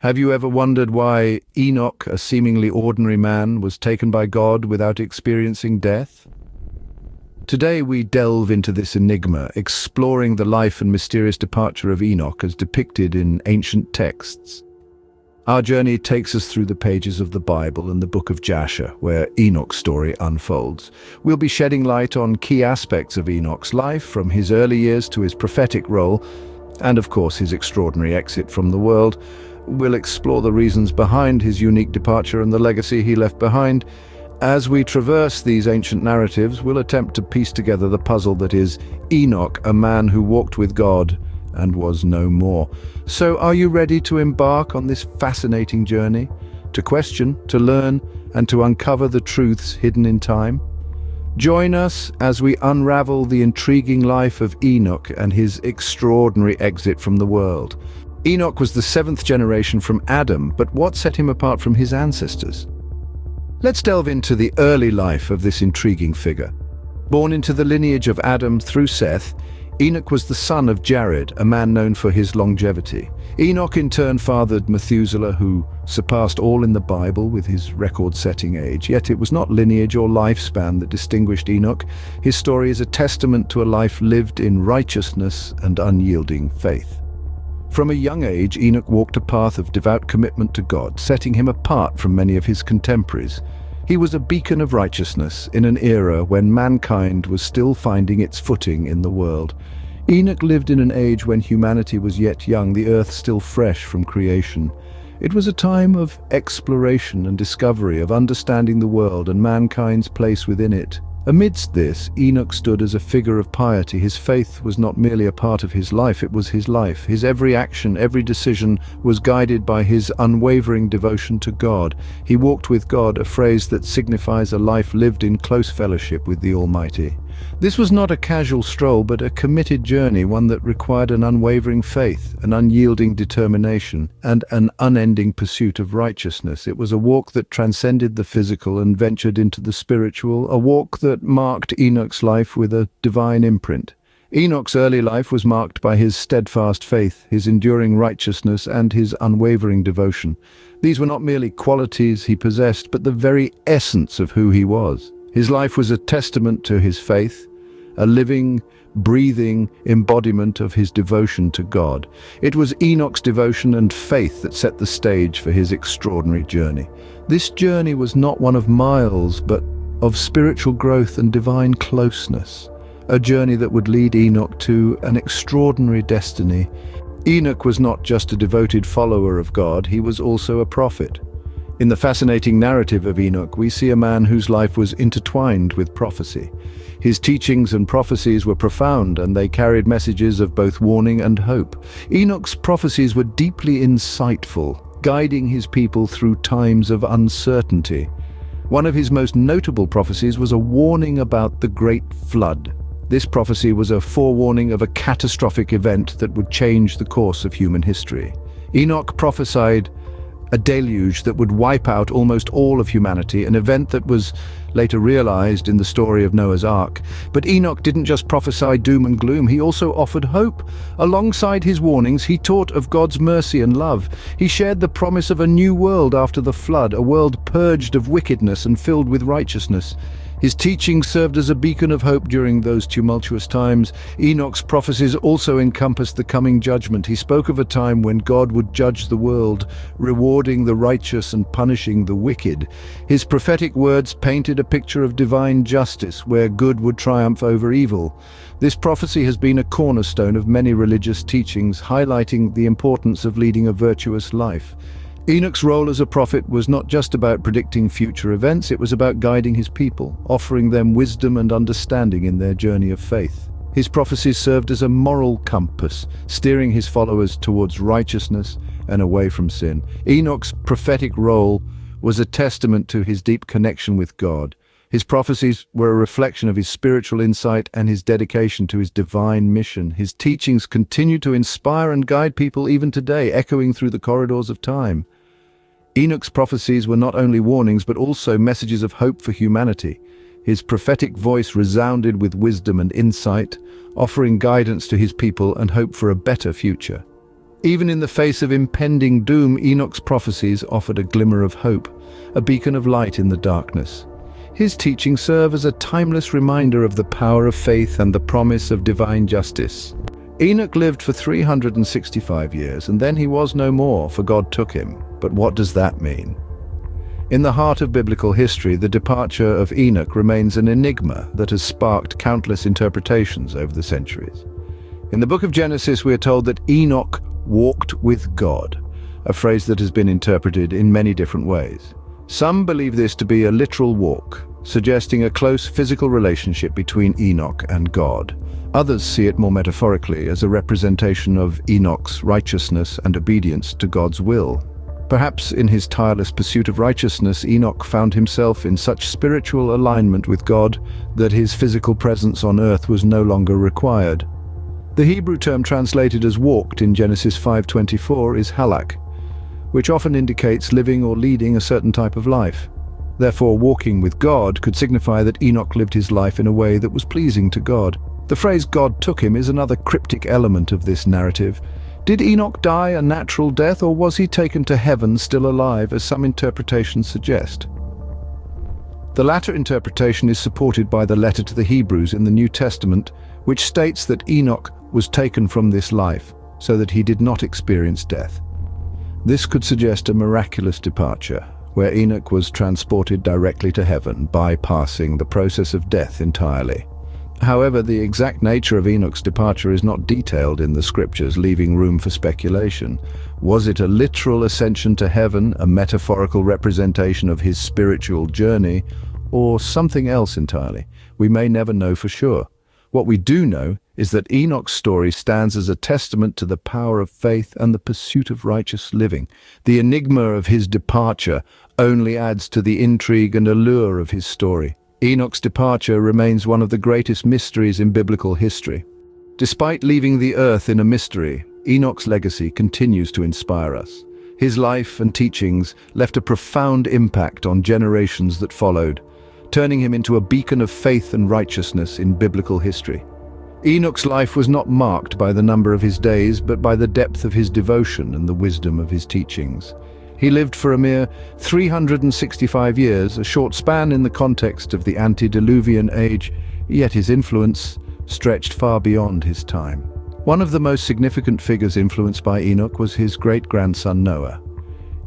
Have you ever wondered why Enoch, a seemingly ordinary man, was taken by God without experiencing death? Today we delve into this enigma, exploring the life and mysterious departure of Enoch as depicted in ancient texts. Our journey takes us through the pages of the Bible and the book of Jasher, where Enoch's story unfolds. We'll be shedding light on key aspects of Enoch's life, from his early years to his prophetic role, and of course his extraordinary exit from the world. We'll explore the reasons behind his unique departure and the legacy he left behind. As we traverse these ancient narratives, we'll attempt to piece together the puzzle that is Enoch, a man who walked with God and was no more. So are you ready to embark on this fascinating journey? To question, to learn, and to uncover the truths hidden in time? Join us as we unravel the intriguing life of Enoch and his extraordinary exit from the world. Enoch was the seventh generation from Adam, but what set him apart from his ancestors? Let's delve into the early life of this intriguing figure. Born into the lineage of Adam through Seth, Enoch was the son of Jared, a man known for his longevity. Enoch in turn fathered Methuselah, who surpassed all in the Bible with his record-setting age. Yet it was not lineage or lifespan that distinguished Enoch. His story is a testament to a life lived in righteousness and unyielding faith. From a young age, Enoch walked a path of devout commitment to God, setting him apart from many of his contemporaries. He was a beacon of righteousness in an era when mankind was still finding its footing in the world. Enoch lived in an age when humanity was yet young, the earth still fresh from creation. It was a time of exploration and discovery, of understanding the world and mankind's place within it. Amidst this, Enoch stood as a figure of piety. His faith was not merely a part of his life, it was his life. His every action, every decision was guided by his unwavering devotion to God. He walked with God, a phrase that signifies a life lived in close fellowship with the Almighty. This was not a casual stroll, but a committed journey, one that required an unwavering faith, an unyielding determination, and an unending pursuit of righteousness. It was a walk that transcended the physical and ventured into the spiritual, a walk that marked Enoch's life with a divine imprint. Enoch's early life was marked by his steadfast faith, his enduring righteousness, and his unwavering devotion. These were not merely qualities he possessed, but the very essence of who he was. His life was a testament to his faith, a living, breathing embodiment of his devotion to God. It was Enoch's devotion and faith that set the stage for his extraordinary journey. This journey was not one of miles, but of spiritual growth and divine closeness, a journey that would lead Enoch to an extraordinary destiny. Enoch was not just a devoted follower of God, he was also a prophet. In the fascinating narrative of Enoch, we see a man whose life was intertwined with prophecy. His teachings and prophecies were profound, and they carried messages of both warning and hope. Enoch's prophecies were deeply insightful, guiding his people through times of uncertainty. One of his most notable prophecies was a warning about the Great Flood. This prophecy was a forewarning of a catastrophic event that would change the course of human history. Enoch prophesied a deluge that would wipe out almost all of humanity, an event that was later realized in the story of Noah's Ark. But Enoch didn't just prophesy doom and gloom, he also offered hope. Alongside his warnings, he taught of God's mercy and love. He shared the promise of a new world after the flood, a world purged of wickedness and filled with righteousness. His teaching served as a beacon of hope during those tumultuous times. Enoch's prophecies also encompassed the coming judgment. He spoke of a time when God would judge the world, rewarding the righteous and punishing the wicked. His prophetic words painted a picture of divine justice, where good would triumph over evil. This prophecy has been a cornerstone of many religious teachings, highlighting the importance of leading a virtuous life. Enoch's role as a prophet was not just about predicting future events, it was about guiding his people, offering them wisdom and understanding in their journey of faith. His prophecies served as a moral compass, steering his followers towards righteousness and away from sin. Enoch's prophetic role was a testament to his deep connection with God. His prophecies were a reflection of his spiritual insight and his dedication to his divine mission. His teachings continue to inspire and guide people even today, echoing through the corridors of time. Enoch's prophecies were not only warnings, but also messages of hope for humanity. His prophetic voice resounded with wisdom and insight, offering guidance to his people and hope for a better future. Even in the face of impending doom, Enoch's prophecies offered a glimmer of hope, a beacon of light in the darkness. His teachings serve as a timeless reminder of the power of faith and the promise of divine justice. Enoch lived for 365 years, and then he was no more, for God took him. But what does that mean? In the heart of biblical history, the departure of Enoch remains an enigma that has sparked countless interpretations over the centuries. In the book of Genesis, we are told that Enoch walked with God, a phrase that has been interpreted in many different ways. Some believe this to be a literal walk, suggesting a close physical relationship between Enoch and God. Others see it more metaphorically as a representation of Enoch's righteousness and obedience to God's will. Perhaps in his tireless pursuit of righteousness, Enoch found himself in such spiritual alignment with God that his physical presence on earth was no longer required. The Hebrew term translated as walked in Genesis 5:24 is halak, which often indicates living or leading a certain type of life. Therefore, walking with God could signify that Enoch lived his life in a way that was pleasing to God. The phrase "God took him" is another cryptic element of this narrative. Did Enoch die a natural death, or was he taken to heaven still alive, as some interpretations suggest? The latter interpretation is supported by the letter to the Hebrews in the New Testament, which states that Enoch was taken from this life so that he did not experience death. This could suggest a miraculous departure, where Enoch was transported directly to heaven, bypassing the process of death entirely. However, the exact nature of Enoch's departure is not detailed in the scriptures, leaving room for speculation. Was it a literal ascension to heaven, a metaphorical representation of his spiritual journey, or something else entirely? We may never know for sure. What we do know is that Enoch's story stands as a testament to the power of faith and the pursuit of righteous living. The enigma of his departure only adds to the intrigue and allure of his story. Enoch's departure remains one of the greatest mysteries in biblical history. Despite leaving the earth in a mystery, Enoch's legacy continues to inspire us. His life and teachings left a profound impact on generations that followed, turning him into a beacon of faith and righteousness in biblical history. Enoch's life was not marked by the number of his days, but by the depth of his devotion and the wisdom of his teachings. He lived for a mere 365 years, a short span in the context of the antediluvian age, yet his influence stretched far beyond his time. One of the most significant figures influenced by Enoch was his great-grandson Noah.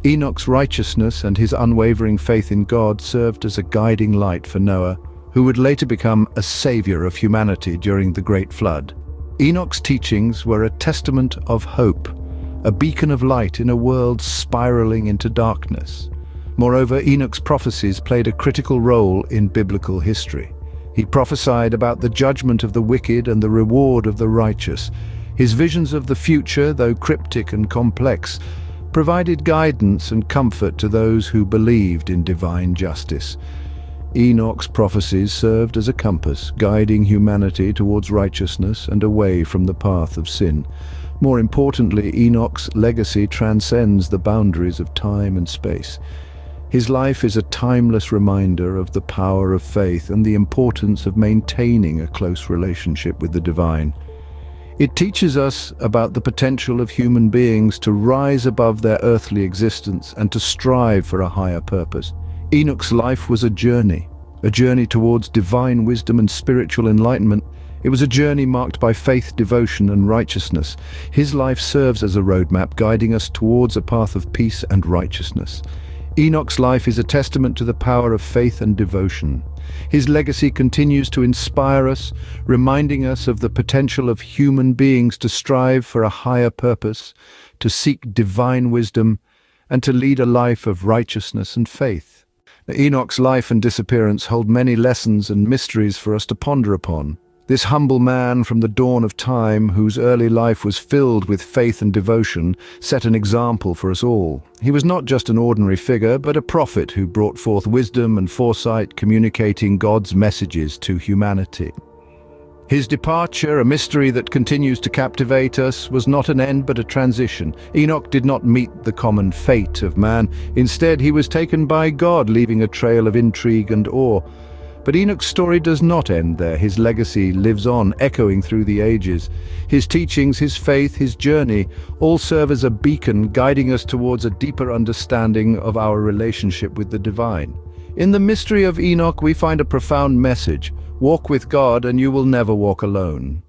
Enoch's righteousness and his unwavering faith in God served as a guiding light for Noah, who would later become a savior of humanity during the Great Flood. Enoch's teachings were a testament of hope, a beacon of light in a world spiraling into darkness. Moreover, Enoch's prophecies played a critical role in biblical history. He prophesied about the judgment of the wicked and the reward of the righteous. His visions of the future, though cryptic and complex, provided guidance and comfort to those who believed in divine justice. Enoch's prophecies served as a compass, guiding humanity towards righteousness and away from the path of sin. More importantly, Enoch's legacy transcends the boundaries of time and space. His life is a timeless reminder of the power of faith and the importance of maintaining a close relationship with the divine. It teaches us about the potential of human beings to rise above their earthly existence and to strive for a higher purpose. Enoch's life was a journey towards divine wisdom and spiritual enlightenment. It was a journey marked by faith, devotion, and righteousness. His life serves as a roadmap, guiding us towards a path of peace and righteousness. Enoch's life is a testament to the power of faith and devotion. His legacy continues to inspire us, reminding us of the potential of human beings to strive for a higher purpose, to seek divine wisdom, and to lead a life of righteousness and faith. Enoch's life and disappearance hold many lessons and mysteries for us to ponder upon. This humble man from the dawn of time, whose early life was filled with faith and devotion, set an example for us all. He was not just an ordinary figure, but a prophet who brought forth wisdom and foresight, communicating God's messages to humanity. His departure, a mystery that continues to captivate us, was not an end but a transition. Enoch did not meet the common fate of man. Instead, he was taken by God, leaving a trail of intrigue and awe. But Enoch's story does not end there. His legacy lives on, echoing through the ages. His teachings, his faith, his journey all serve as a beacon guiding us towards a deeper understanding of our relationship with the divine. In the mystery of Enoch, we find a profound message. Walk with God and you will never walk alone.